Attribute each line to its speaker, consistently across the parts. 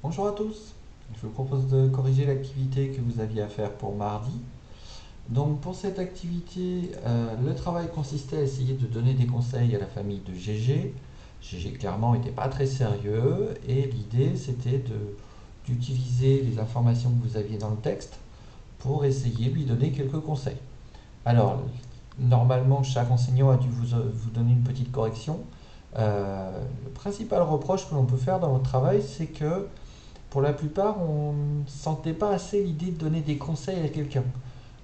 Speaker 1: Bonjour à tous, je vous propose de corriger l'activité que vous aviez à faire pour mardi. Donc pour cette activité, le travail consistait à essayer de donner des conseils à la famille de GG. GG clairement n'était pas très sérieux et l'idée c'était d'utiliser les informations que vous aviez dans le texte pour essayer de lui donner quelques conseils. Alors, normalement chaque enseignant a dû vous donner une petite correction. Le principal reproche que l'on peut faire dans votre travail, c'est que pour la plupart, on ne sentait pas assez l'idée de donner des conseils à quelqu'un.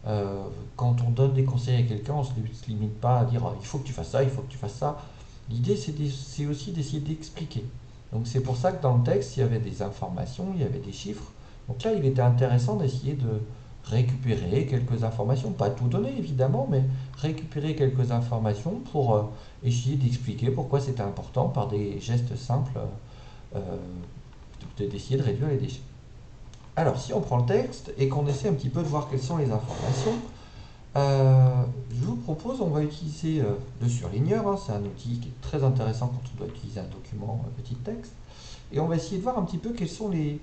Speaker 1: Euh, Quand on donne des conseils à quelqu'un, on ne se limite pas à dire il faut que tu fasses ça, il faut que tu fasses ça. L'idée, c'est aussi d'essayer d'expliquer. Donc c'est pour ça que dans le texte, il y avait des informations, il y avait des chiffres. Donc là, il était intéressant d'essayer de récupérer quelques informations, pas tout donner évidemment, mais récupérer quelques informations pour essayer d'expliquer pourquoi c'était important par des gestes simples, euh, d'essayer de réduire les déchets. Alors, si on prend le texte et qu'on essaie un petit peu de voir quelles sont les informations, je vous propose, on va utiliser le surligneur, hein, c'est un outil qui est très intéressant quand on doit utiliser un document, un petit texte, et on va essayer de voir un petit peu quels sont les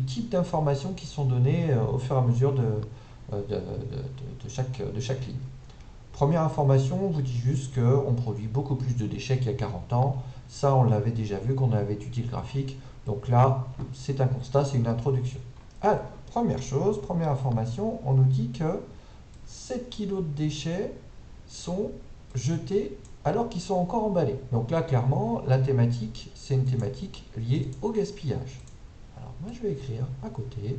Speaker 1: types d'informations qui sont données au fur et à mesure de chaque ligne. Première information, on vous dit juste qu'on produit beaucoup plus de déchets qu'il y a 40 ans. Ça, on l'avait déjà vu, qu'on avait étudié le graphique. Donc là, c'est un constat, c'est une introduction. Alors, première chose, première information, on nous dit que 7 kilos de déchets sont jetés alors qu'ils sont encore emballés. Donc là, clairement, la thématique, c'est une thématique liée au gaspillage. Alors, moi, je vais écrire à côté,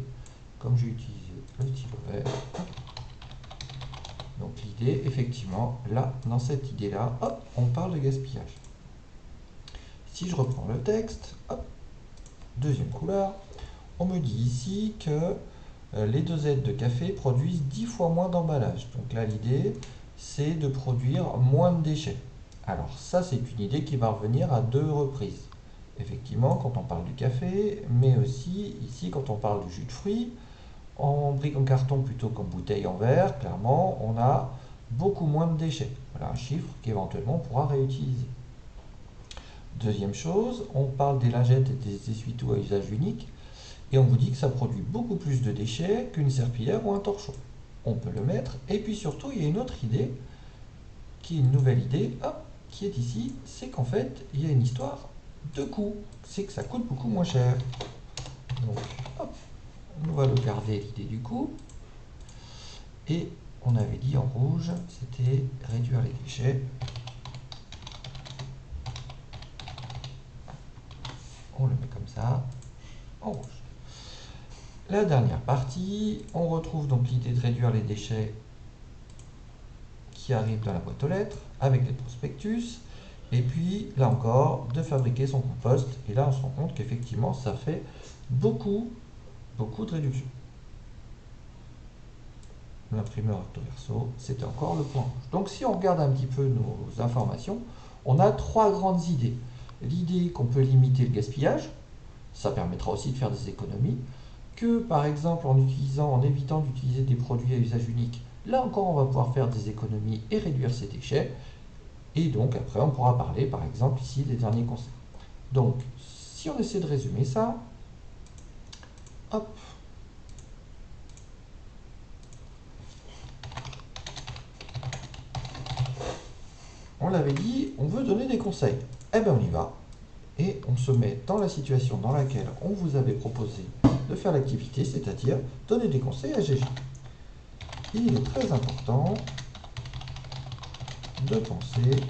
Speaker 1: comme j'ai utilisé le stylo vert. Donc l'idée, effectivement, là, dans cette idée-là, hop, on parle de gaspillage. Si je reprends le texte, hop, deuxième couleur, on me dit ici que les dosettes de café produisent 10 fois moins d'emballage. Donc là, l'idée, c'est de produire moins de déchets. Alors ça, c'est une idée qui va revenir à deux reprises. Effectivement, quand on parle du café, mais aussi ici, quand on parle du jus de fruits, en brique en carton plutôt qu'en bouteille en verre, clairement, on a beaucoup moins de déchets. Voilà un chiffre qu'éventuellement on pourra réutiliser. Deuxième chose, on parle des lingettes et des essuie-tout à usage unique et on vous dit que ça produit beaucoup plus de déchets qu'une serpillière ou un torchon. On peut le mettre. Et puis surtout, il y a une autre idée, qui est une nouvelle idée, hop, qui est ici, c'est qu'en fait, il y a une histoire de coût. C'est que ça coûte beaucoup moins cher. Donc, hop, on va le garder l'idée du coût. Et on avait dit en rouge, c'était réduire les déchets. On le met comme ça, en rouge. La dernière partie, on retrouve donc l'idée de réduire les déchets qui arrivent dans la boîte aux lettres avec des prospectus. Et puis, là encore, de fabriquer son compost. Et là, on se rend compte qu'effectivement, ça fait beaucoup, beaucoup de réduction. L'imprimeur recto verso, c'était encore le point rouge. Donc si on regarde un petit peu nos informations, on a trois grandes idées. L'idée qu'on peut limiter le gaspillage, ça permettra aussi de faire des économies, que par exemple en évitant d'utiliser des produits à usage unique, là encore on va pouvoir faire des économies et réduire ses déchets, et donc après on pourra parler par exemple ici des derniers conseils. Donc si on essaie de résumer ça, hop, on l'avait dit, on veut donner des conseils. Eh bien on y va, et on se met dans la situation dans laquelle on vous avait proposé de faire l'activité, c'est-à-dire donner des conseils à GG. Il est très important de penser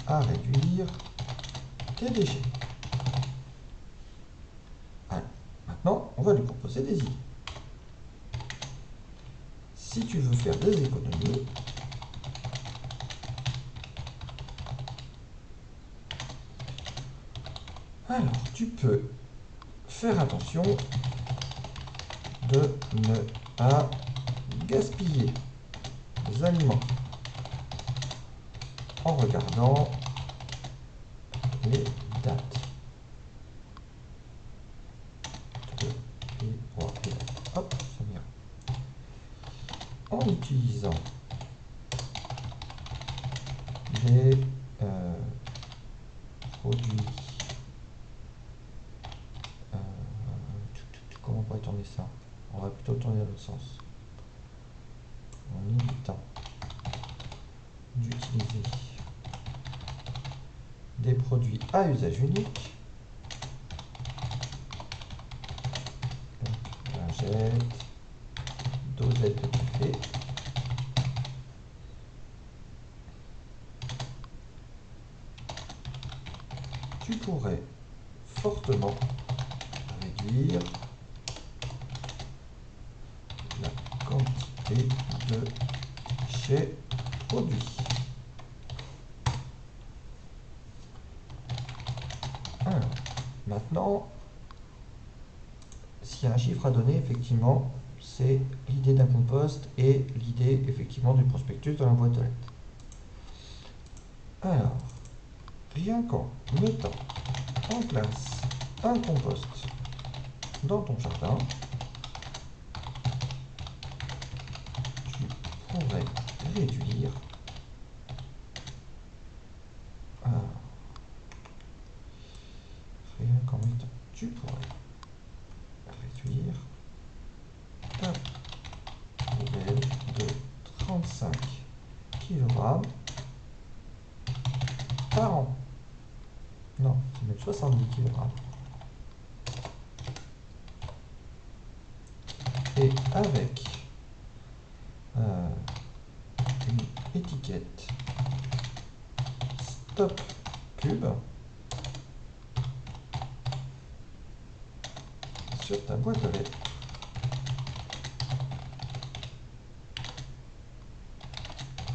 Speaker 1: à réduire tes déchets. Alors, maintenant, on va lui proposer des idées. Si tu veux faire des économies, alors tu peux faire attention de ne pas gaspiller les aliments en regardant les dates. Hop, ça vient. En utilisant des produits pourrait tourner ça? On va plutôt tourner dans l'autre sens. En évitant d'utiliser des produits à usage unique. Donc, lingette, dosette de café. Tu pourrais fortement réduire la quantité de déchets produits. Alors, maintenant, s'il y a un chiffre à donner, effectivement, c'est l'idée d'un compost et l'idée, effectivement, du prospectus dans la boîte aux lettres. Alors, rien qu'en mettant en place un compost dans ton jardin, tu pourrais réduire rien qu'en mettant, tu pourrais réduire ta poubelle de 35 kg par an. Non, tu mets 70 kg. Et avec une étiquette Stop Pub sur ta boîte aux lettres,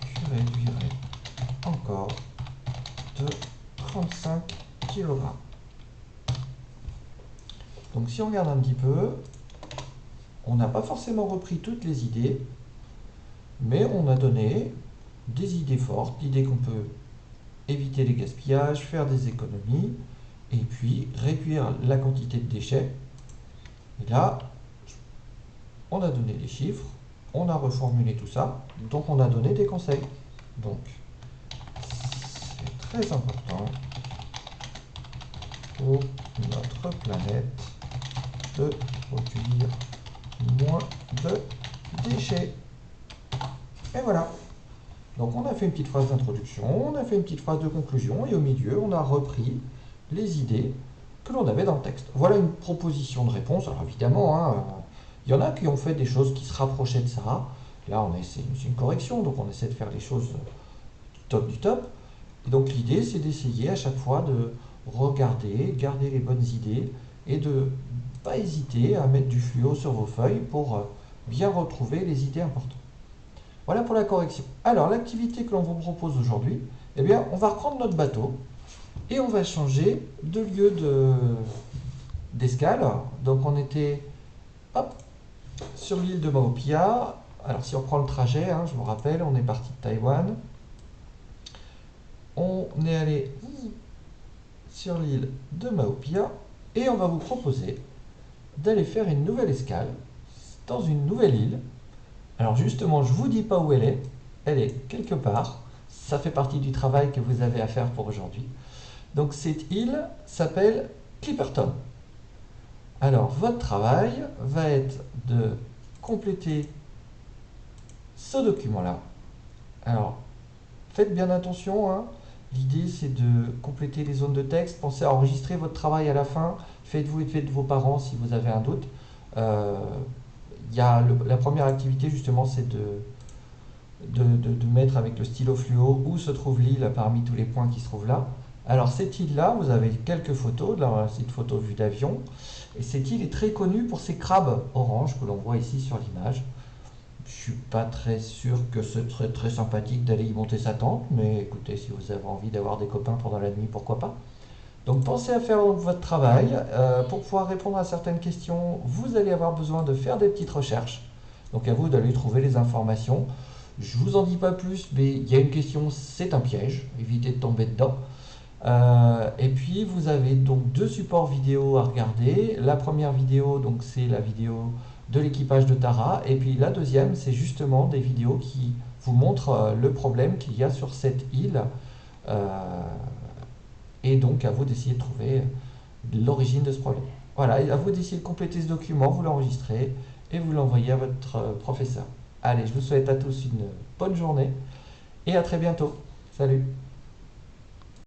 Speaker 1: tu réduirais encore de 35 kg. Donc si on regarde un petit peu, on n'a pas forcément repris toutes les idées, mais on a donné des idées fortes, l'idée qu'on peut éviter les gaspillages, faire des économies, et puis réduire la quantité de déchets. Et là, on a donné des chiffres, on a reformulé tout ça, donc on a donné des conseils. Donc, c'est très important pour notre planète de produire moins de déchets. Et voilà. Donc on a fait une petite phrase d'introduction, on a fait une petite phrase de conclusion, et au milieu, on a repris les idées que l'on avait dans le texte. Voilà une proposition de réponse. Alors évidemment, hein, il y en a qui ont fait des choses qui se rapprochaient de ça. Là, c'est une correction, donc on essaie de faire les choses du top du top. Et donc l'idée, c'est d'essayer à chaque fois de regarder, garder les bonnes idées, et de ne pas hésiter à mettre du fluo sur vos feuilles pour bien retrouver les idées importantes. Voilà pour la correction. Alors, l'activité que l'on vous propose aujourd'hui, eh bien, on va reprendre notre bateau et on va changer de lieu d'escale. Donc, on était hop, sur l'île de Maupia. Alors, si on prend le trajet, hein, je vous rappelle, on est parti de Taïwan. On est allé sur l'île de Maupia et on va vous proposer d'aller faire une nouvelle escale dans une nouvelle île. Alors justement, je ne vous dis pas où elle est quelque part, ça fait partie du travail que vous avez à faire pour aujourd'hui. Donc cette île s'appelle Clipperton. Alors votre travail va être de compléter ce document-là. Alors faites bien attention, hein. L'idée c'est de compléter les zones de texte, pensez à enregistrer votre travail à la fin, faites-vous et faites vos parents si vous avez un doute. La première activité justement c'est de mettre avec le stylo fluo où se trouve l'île parmi tous les points qui se trouvent là. Alors cette île là, vous avez quelques photos, là c'est une photo vue d'avion, et cette île est très connue pour ses crabes oranges que l'on voit ici sur l'image. Je ne suis pas très sûr que ce serait très sympathique d'aller y monter sa tente, mais écoutez, si vous avez envie d'avoir des copains pendant la nuit, pourquoi pas. Donc pensez à faire votre travail. Pour pouvoir répondre à certaines questions, vous allez avoir besoin de faire des petites recherches. Donc à vous d'aller trouver les informations. Je ne vous en dis pas plus, mais il y a une question, c'est un piège. Évitez de tomber dedans. Et puis vous avez donc deux supports vidéo à regarder. La première vidéo, donc c'est la vidéo de l'équipage de Tara. Et puis la deuxième, c'est justement des vidéos qui vous montrent le problème qu'il y a sur cette île. Et donc à vous d'essayer de trouver l'origine de ce problème. Voilà, et à vous d'essayer de compléter ce document, vous l'enregistrez et vous l'envoyez à votre professeur. Allez, je vous souhaite à tous une bonne journée et à très bientôt. Salut!